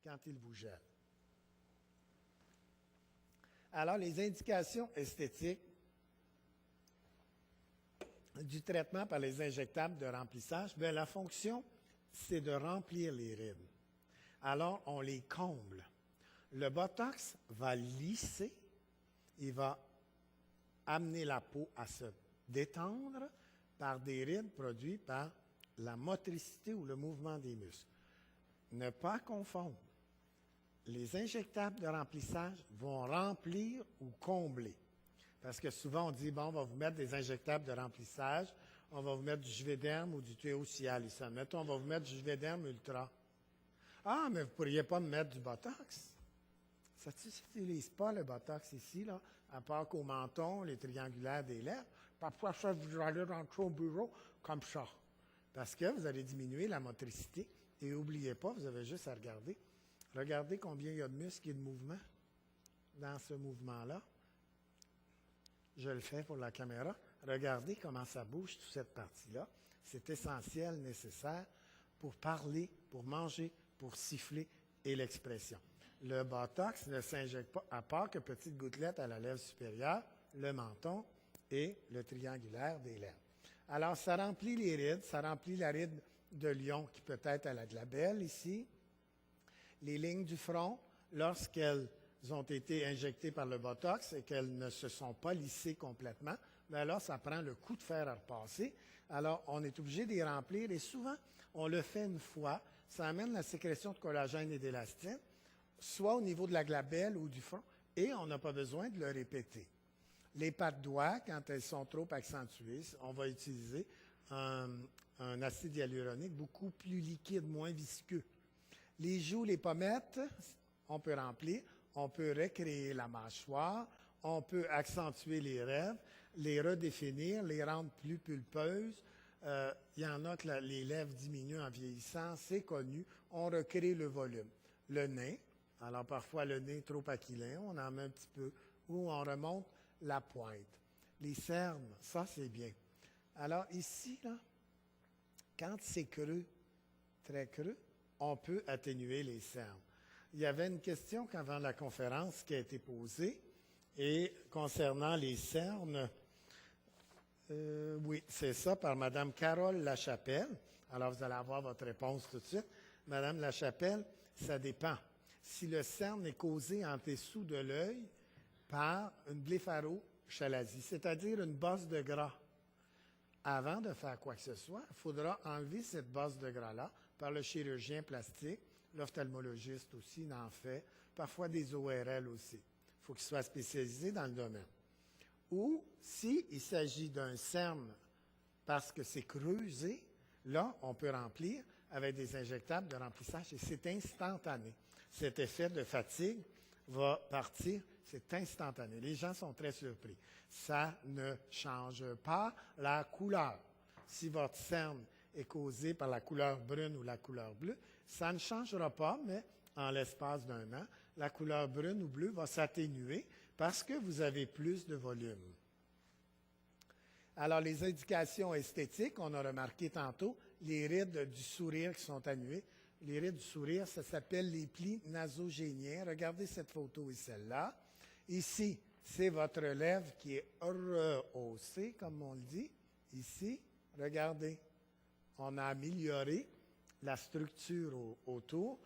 quand il vous gèle. Alors, les indications esthétiques du traitement par les injectables de remplissage, bien, la fonction, c'est de remplir les rides. Alors, on les comble. Le Botox va lisser, il va amener la peau à se détendre par des rides produites par la motricité ou le mouvement des muscles. Ne pas confondre. Les injectables de remplissage vont remplir ou combler. Parce que souvent, on dit, bon, on va vous mettre des injectables de remplissage, on va vous mettre du Juvederm ou du Théocial. Mettons, on va vous mettre du Juvederm Ultra. Ah, mais vous ne pourriez pas me mettre du Botox? Ça ne s'utilise pas, le Botox, ici, là, à part qu'au menton, les triangulaires des lèvres. Parfois, ça, vous allez rentrer au bureau comme ça. Parce que vous allez diminuer la motricité. Et n'oubliez pas, vous avez juste à regarder. Regardez combien il y a de muscles et de mouvements dans ce mouvement-là. Je le fais pour la caméra. Regardez comment ça bouge, toute cette partie-là. C'est essentiel, nécessaire pour parler, pour manger, pour siffler et l'expression. Le Botox ne s'injecte pas, à part que petites gouttelettes à la lèvre supérieure, le menton et le triangulaire des lèvres. Alors, ça remplit les rides. Ça remplit la ride de lion qui peut-être elle a de la belle ici. Les lignes du front, lorsqu'elles ont été injectées par le Botox et qu'elles ne se sont pas lissées complètement, bien là, ça prend le coup de fer à repasser. Alors, on est obligé d'y remplir et souvent, on le fait une fois. Ça amène la sécrétion de collagène et d'élastine, soit au niveau de la glabelle ou du front, et on n'a pas besoin de le répéter. Les pattes doigts, quand elles sont trop accentuées, on va utiliser un acide hyaluronique beaucoup plus liquide, moins visqueux. Les joues, les pommettes, on peut remplir, on peut recréer la mâchoire, on peut accentuer les lèvres, les redéfinir, les rendre plus pulpeuses. Il y en a que les lèvres diminuent en vieillissant, c'est connu. On recrée le volume. Le nez, alors parfois le nez trop aquilin, on en met un petit peu, ou on remonte la pointe. Les cernes, ça c'est bien. Alors ici, là, quand c'est creux, très creux, on peut atténuer les cernes. Il y avait une question avant la conférence qui a été posée, et concernant les cernes, oui, c'est ça, par Mme Carole Lachapelle. Alors, vous allez avoir votre réponse tout de suite. Mme Lachapelle, ça dépend. Si le cerne est causé en dessous de l'œil par une blépharochalasie, c'est-à-dire une bosse de gras, avant de faire quoi que ce soit, il faudra enlever cette bosse de gras-là par le chirurgien plastique. L'ophtalmologiste aussi en fait, parfois des ORL aussi. Il faut qu'il soit spécialisé dans le domaine. Ou, s'il s'agit d'un cerne parce que c'est creusé, là, on peut remplir avec des injectables de remplissage et c'est instantané. Cet effet de fatigue va partir, c'est instantané. Les gens sont très surpris. Ça ne change pas la couleur. Si votre cerne est causé par la couleur brune ou la couleur bleue, ça ne changera pas, mais en l'espace d'un an, la couleur brune ou bleue va s'atténuer parce que vous avez plus de volume. Alors, les indications esthétiques, on a remarqué tantôt, les rides du sourire qui sont atténuées. Les rides du sourire, ça s'appelle les plis nasogéniens. Regardez cette photo et celle-là. Ici, c'est votre lèvre qui est rehaussée, comme on le dit. Ici, regardez. On a amélioré la structure autour,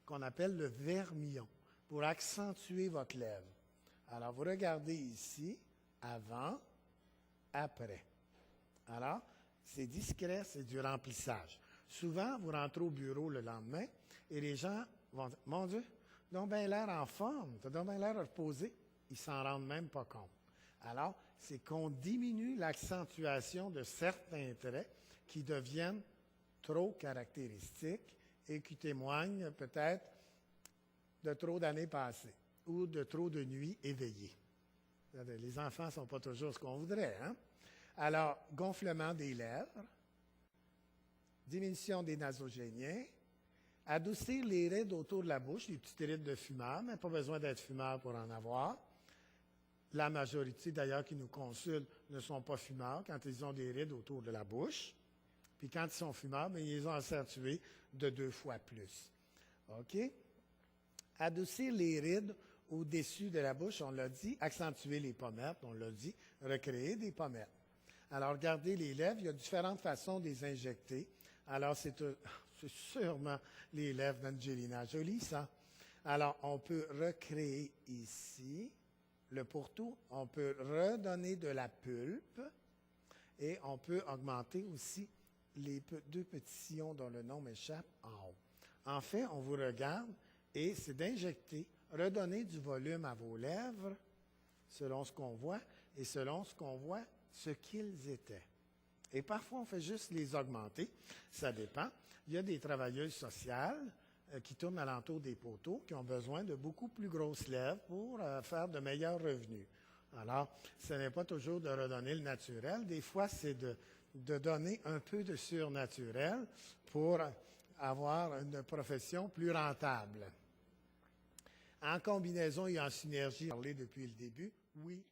qu'on appelle le vermillon, pour accentuer votre lèvre. Alors, vous regardez ici, avant, après. Alors, c'est discret, c'est du remplissage. Souvent, vous rentrez au bureau le lendemain et les gens vont dire « Mon Dieu, t'as donc bien l'air en forme, t'as donc bien l'air reposé. » Ils s'en rendent même pas compte. Alors, c'est qu'on diminue l'accentuation de certains traits qui deviennent trop caractéristiques et qui témoignent peut-être de trop d'années passées ou de trop de nuits éveillées. Les enfants ne sont pas toujours ce qu'on voudrait, hein? Alors, gonflement des lèvres, diminution des nasogéniens, adoucir les rides autour de la bouche, les petites rides de fumeur, mais pas besoin d'être fumeur pour en avoir. La majorité, d'ailleurs, qui nous consultent ne sont pas fumeurs quand ils ont des rides autour de la bouche. Puis quand ils sont fumeurs, bien, ils les ont accentuées de 2 fois plus. OK? Adoucir les rides au-dessus de la bouche, on l'a dit. Accentuer les pommettes, on l'a dit. Recréer des pommettes. Alors, regardez les lèvres, il y a différentes façons de les injecter. Alors, c'est sûrement les lèvres d'Angelina Jolie, ça. Alors, on peut recréer ici le pourtour. On peut redonner de la pulpe. Et on peut augmenter aussi les deux petits sillons dont le nom m'échappe en haut. En fait, on vous regarde et c'est d'injecter, redonner du volume à vos lèvres selon ce qu'on voit et selon ce qu'on voit, ce qu'ils étaient. Et parfois, on fait juste les augmenter. Ça dépend. Il y a des travailleuses sociales qui tournent alentour des poteaux qui ont besoin de beaucoup plus grosses lèvres pour faire de meilleurs revenus. Alors, ce n'est pas toujours de redonner le naturel. Des fois, c'est de donner un peu de surnaturel pour avoir une profession plus rentable. En combinaison et en synergie, parlé depuis le début, oui,